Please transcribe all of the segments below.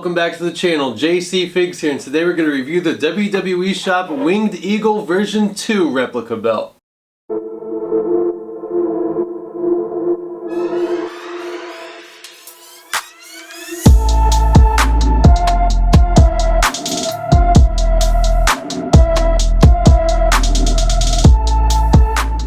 welcome back to the channel. Jcfigz here, and today we're going to review the WWE Shop Winged Eagle version 2 replica belt.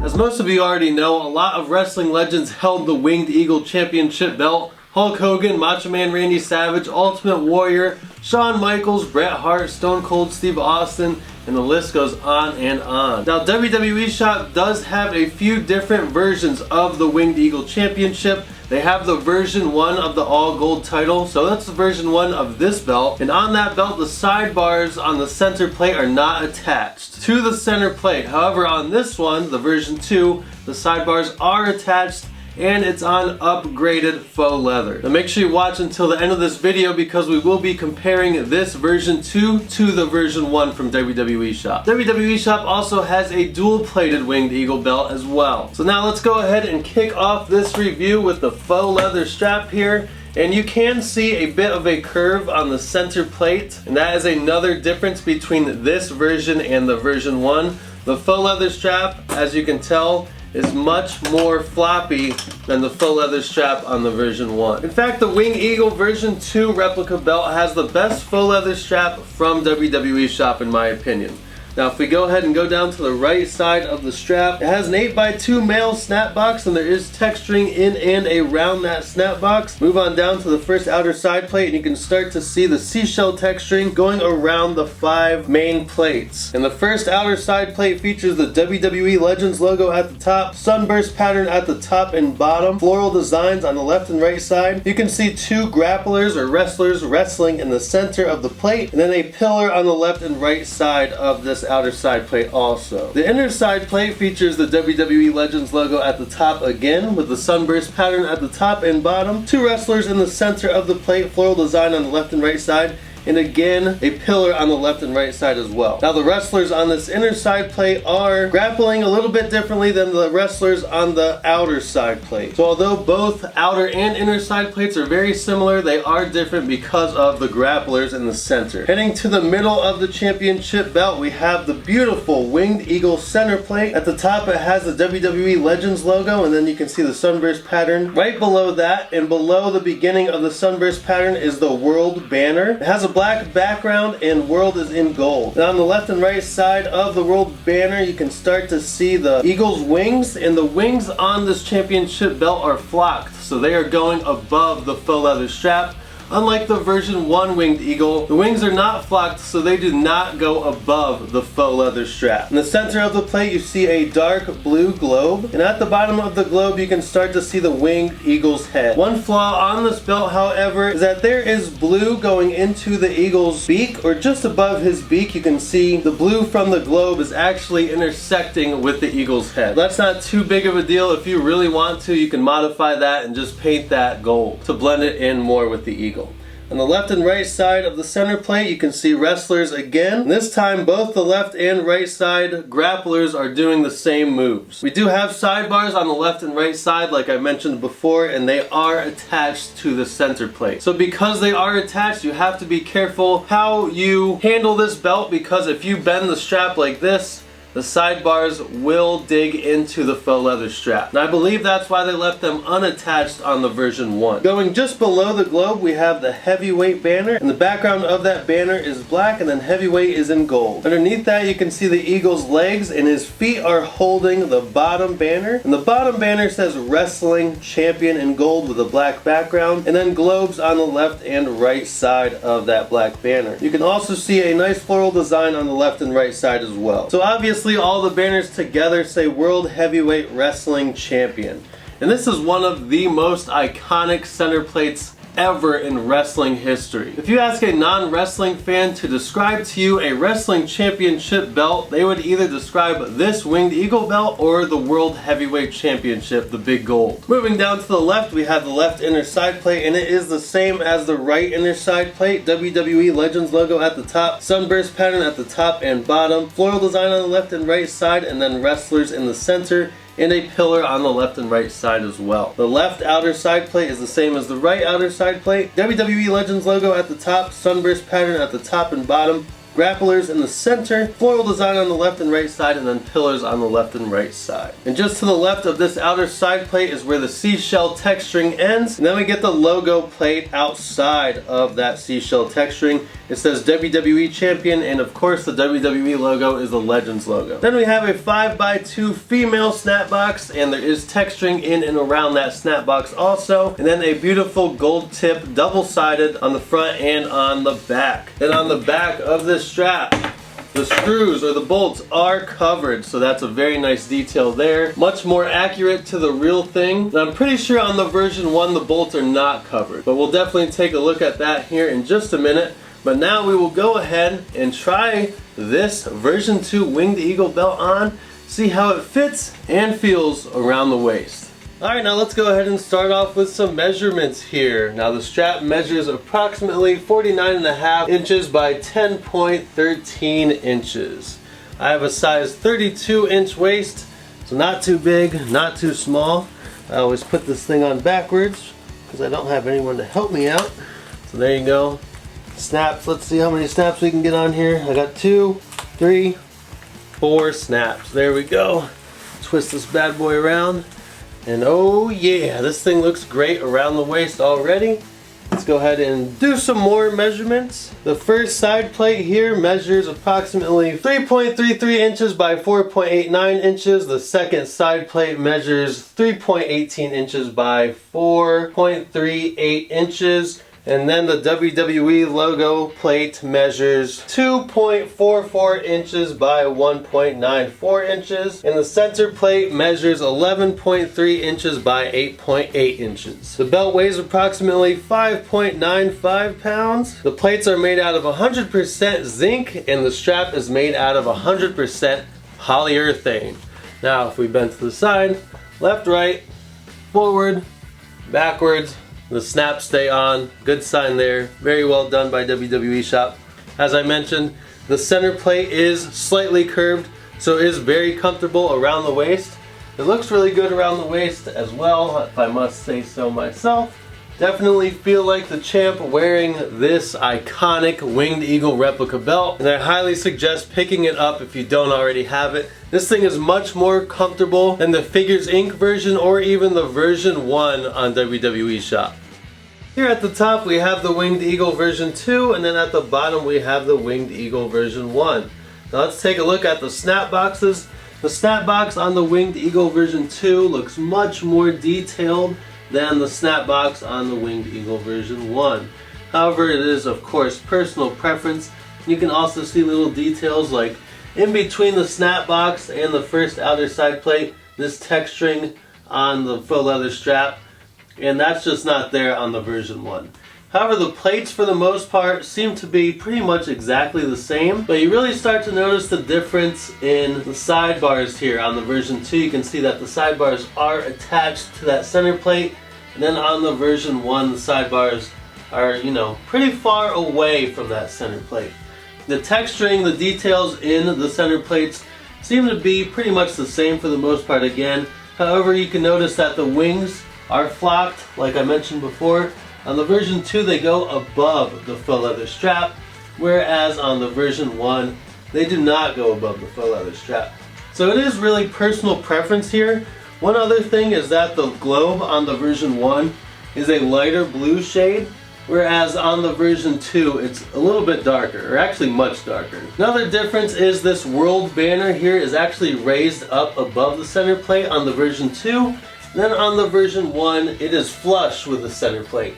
As most of you already know, a lot of wrestling legends held the Winged Eagle Championship belt. Hulk Hogan, Macho Man Randy Savage, Ultimate Warrior, Shawn Michaels, Bret Hart, Stone Cold Steve Austin, and the list goes on and on. Now, WWE Shop does have a few different versions of the Winged Eagle Championship. They have the version 1 of the all gold title, so that's the version 1 of this belt. And on that belt, the sidebars on the center plate are not attached to the center plate. However, on this one, the version 2, the sidebars are attached, and it's on upgraded faux leather. Now make sure you watch until the end of this video because we will be comparing this version 2 to the version 1 from WWE Shop. WWE Shop also has a dual plated Winged Eagle belt as well. So now let's go ahead and kick off this review with the faux leather strap here. And you can see a bit of a curve on the center plate, and that is another difference between this version and the version 1. The faux leather strap, as you can tell, is much more floppy than the faux leather strap on the version 1. In fact, the Winged Eagle version 2 replica belt has the best faux leather strap from WWE Shop in my opinion. Now if we go ahead and go down to the right side of the strap, it has an 8x2 male snap box, and there is texturing in and around that snap box. Move on down to the first outer side plate and you can start to see the seashell texturing going around the 5 main plates. And the first outer side plate features the WWE Legends logo at the top, sunburst pattern at the top and bottom, floral designs on the left and right side. You can see 2 grapplers or wrestlers wrestling in the center of the plate, and then a pillar on the left and right side of this outer side plate also. The inner side plate features the WWE Legends logo at the top again, with the sunburst pattern at the top and bottom, 2 wrestlers in the center of the plate, floral design on the left and right side, and again a pillar on the left and right side as well. Now the wrestlers on this inner side plate are grappling a little bit differently than the wrestlers on the outer side plate. So although both outer and inner side plates are very similar, they are different because of the grapplers in the center. Heading to the middle of the championship belt, we have the beautiful Winged Eagle center plate. At the top it has the WWE Legends logo, and then you can see the sunburst pattern. Right below that and below the beginning of the sunburst pattern is the world banner. It has a black background and world is in gold. And on the left and right side of the world banner you can start to see the Eagle's wings, and the wings on this championship belt are flocked, so they are going above the faux leather strap. Unlike the version 1 Winged Eagle, the wings are not flocked, so they do not go above the faux leather strap. In the center of the plate you see a dark blue globe, and at the bottom of the globe you can start to see the Winged Eagle's head. One flaw on this belt, however, is that there is blue going into the Eagle's beak, or just above his beak you can see the blue from the globe is actually intersecting with the Eagle's head. That's not too big of a deal. If you really want to, you can modify that and just paint that gold to blend it in more with the Eagle. On the left and right side of the center plate you can see wrestlers again. This time both the left and right side grapplers are doing the same moves. We do have sidebars on the left and right side like I mentioned before, and they are attached to the center plate. So because they are attached, you have to be careful how you handle this belt, because if you bend the strap like this, the sidebars will dig into the faux leather strap. And I believe that's why they left them unattached on the version 1. Going just below the globe we have the heavyweight banner, and the background of that banner is black, and then heavyweight is in gold. Underneath that you can see the Eagle's legs, and his feet are holding the bottom banner. And the bottom banner says Wrestling Champion in gold with a black background, and then globes on the left and right side of that black banner. You can also see a nice floral design on the left and right side as well. So obviously all the banners together say World Heavyweight Wrestling Champion. And this is one of the most iconic center plates ever in wrestling history. If you ask a non-wrestling fan to describe to you a wrestling championship belt, they would either describe this Winged Eagle belt or the World Heavyweight Championship, the big gold. Moving down to the left, we have the left inner side plate, and it is the same as the right inner side plate. WWE Legends logo at the top, sunburst pattern at the top and bottom, floral design on the left and right side, and then wrestlers in the center. and a pillar on the left and right side as well. The left outer side plate is the same as the right outer side plate. WWE Legends logo at the top, sunburst pattern at the top and bottom, grapplers in the center, floral design on the left and right side, and then pillars on the left and right side. And just to the left of this outer side plate is where the seashell texturing ends, and then we get the logo plate outside of that seashell texturing. It says WWE Champion, and of course the WWE logo is the Legends logo. Then we have a 5x2 female snap box, and there is texturing in and around that snap box also. And then a beautiful gold tip, double-sided on the front and on the back. Then on the back of this strap, the screws or the bolts are covered, so that's a very nice detail there. Much more accurate to the real thing. And I'm pretty sure on the version 1 the bolts are not covered, but we'll definitely take a look at that here in just a minute. But now we will go ahead and try this version 2 Winged Eagle belt on, see how it fits and feels around the waist. Alright, now let's go ahead and start off with some measurements here. Now the strap measures approximately 49.5 inches by 10.13 inches. I have a size 32 inch waist, so not too big, not too small. I always put this thing on backwards because I don't have anyone to help me out. So there you go. Snaps, let's see how many snaps we can get on here. I got 2, 3, 4 snaps. There we go. Twist this bad boy around. And oh yeah, this thing looks great around the waist already. Let's go ahead and do some more measurements. The first side plate here measures approximately 3.33 inches by 4.89 inches. The second side plate measures 3.18 inches by 4.38 inches. And then the WWE logo plate measures 2.44 inches by 1.94 inches. And the center plate measures 11.3 inches by 8.8 inches. The belt weighs approximately 5.95 pounds. The plates are made out of 100% zinc, and the strap is made out of 100% polyurethane. Now if we bend to the side, left, right, forward, backwards, the snaps stay on. Good sign there. Very well done by WWE Shop. As I mentioned, the center plate is slightly curved, so it is very comfortable around the waist. It looks really good around the waist as well, if I must say so myself. Definitely feel like the champ wearing this iconic Winged Eagle replica belt, and I highly suggest picking it up if you don't already have it. This thing is much more comfortable than the Figures Inc. version or even the version 1 on WWE Shop. Here at the top we have the Winged Eagle version 2, and then at the bottom we have the Winged Eagle version 1. Now let's take a look at the snap boxes. The snap box on the Winged Eagle version 2 looks much more detailed than the snap box on the Winged Eagle version 1. However, it is of course personal preference. You can also see little details like in between the snap box and the first outer side plate, this texturing on the faux leather strap, and that's just not there on the version 1. However, the plates for the most part seem to be pretty much exactly the same, but you really start to notice the difference in the sidebars here. On the version 2 you can see that the sidebars are attached to that center plate, and then on the version 1 the sidebars are, pretty far away from that center plate. The texturing, the details in the center plates seem to be pretty much the same for the most part again. However, you can notice that the wings are flocked, like I mentioned before. On the version 2 they go above the faux leather strap, whereas on the version 1 they do not go above the faux leather strap. So it is really personal preference here. One other thing is that the globe on the version 1 is a lighter blue shade, whereas on the version 2 it's a little bit darker, or actually much darker. Another difference is this world banner here is actually raised up above the center plate on the version 2. Then on the version 1 it is flush with the center plate.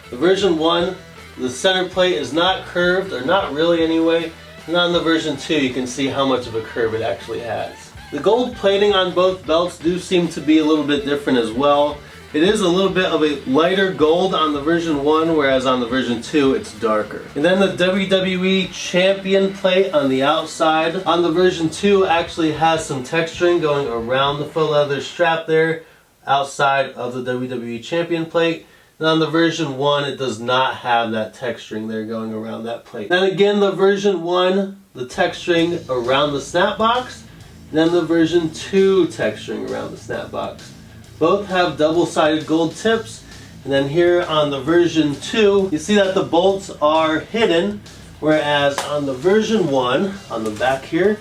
The version 1, the center plate is not curved, or not really anyway, and on the version 2 you can see how much of a curve it actually has. The gold plating on both belts do seem to be a little bit different as well. It is a little bit of a lighter gold on the version 1, whereas on the version 2 it's darker. And then the WWE Champion plate on the outside on the version 2 actually has some texturing going around the faux leather strap there, outside of the WWE Champion plate. And on the version 1 it does not have that texturing there going around that plate. Then again, the version 1, the texturing around the snap box then the version 2 texturing around the snap box. Both have double-sided gold tips, and then here on the version 2, you see that the bolts are hidden, whereas on the version 1, on the back here,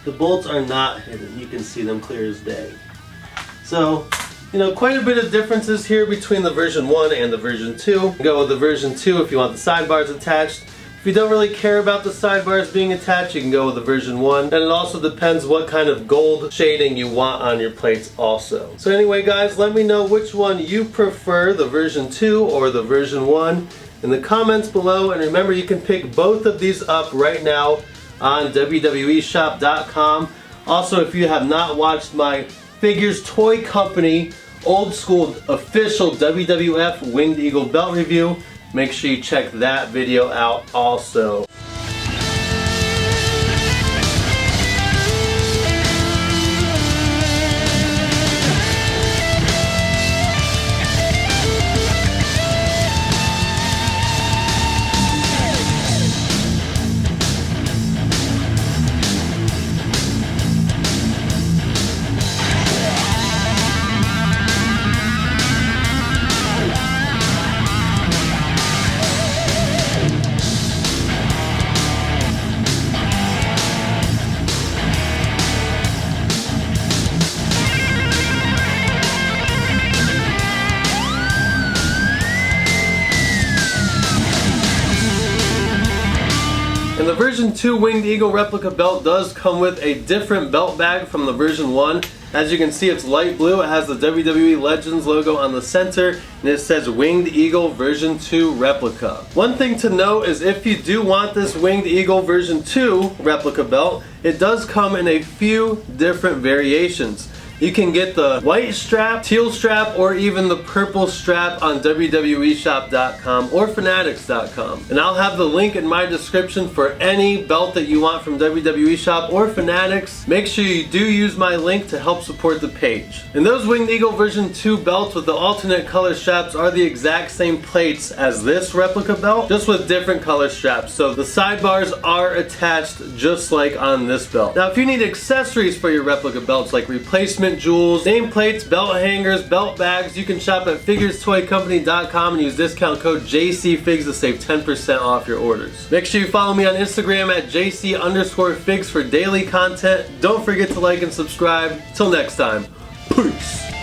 the bolts are not hidden. You can see them clear as day. So, you know, quite a bit of differences here between the version 1 and the version 2. Go with the version 2 if you want the sidebars attached. If you don't really care about the sidebars being attached, you can go with the version 1. And it also depends what kind of gold shading you want on your plates also. So anyway guys, let me know which one you prefer, the version 2 or the version 1 in the comments below. And remember, you can pick both of these up right now on WWEshop.com. Also, if you have not watched my Figures Toy Company old school official WWF Winged Eagle belt review, make sure you check that video out also. And the version 2 Winged Eagle replica belt does come with a different belt bag from the version 1. As you can see, it's light blue. It has the WWE Legends logo on the center, and it says Winged Eagle version 2 replica. One thing to note is if you do want this Winged Eagle version 2 replica belt, it does come in a few different variations. You can get the white strap, teal strap, or even the purple strap on WWEshop.com or Fanatics.com. And I'll have the link in my description for any belt that you want from WWE Shop or Fanatics. Make sure you do use my link to help support the page. And those Winged Eagle version 2 belts with the alternate color straps are the exact same plates as this replica belt, just with different color straps. So the sidebars are attached just like on this belt. Now if you need accessories for your replica belts like replacement jewels, nameplates, belt hangers, belt bags, you can shop at figurestoycompany.com and use discount code Jcfigz to save 10% off your orders. Make sure you follow me on Instagram at JC_Figs for daily content. Don't forget to like and subscribe. Till next time, peace!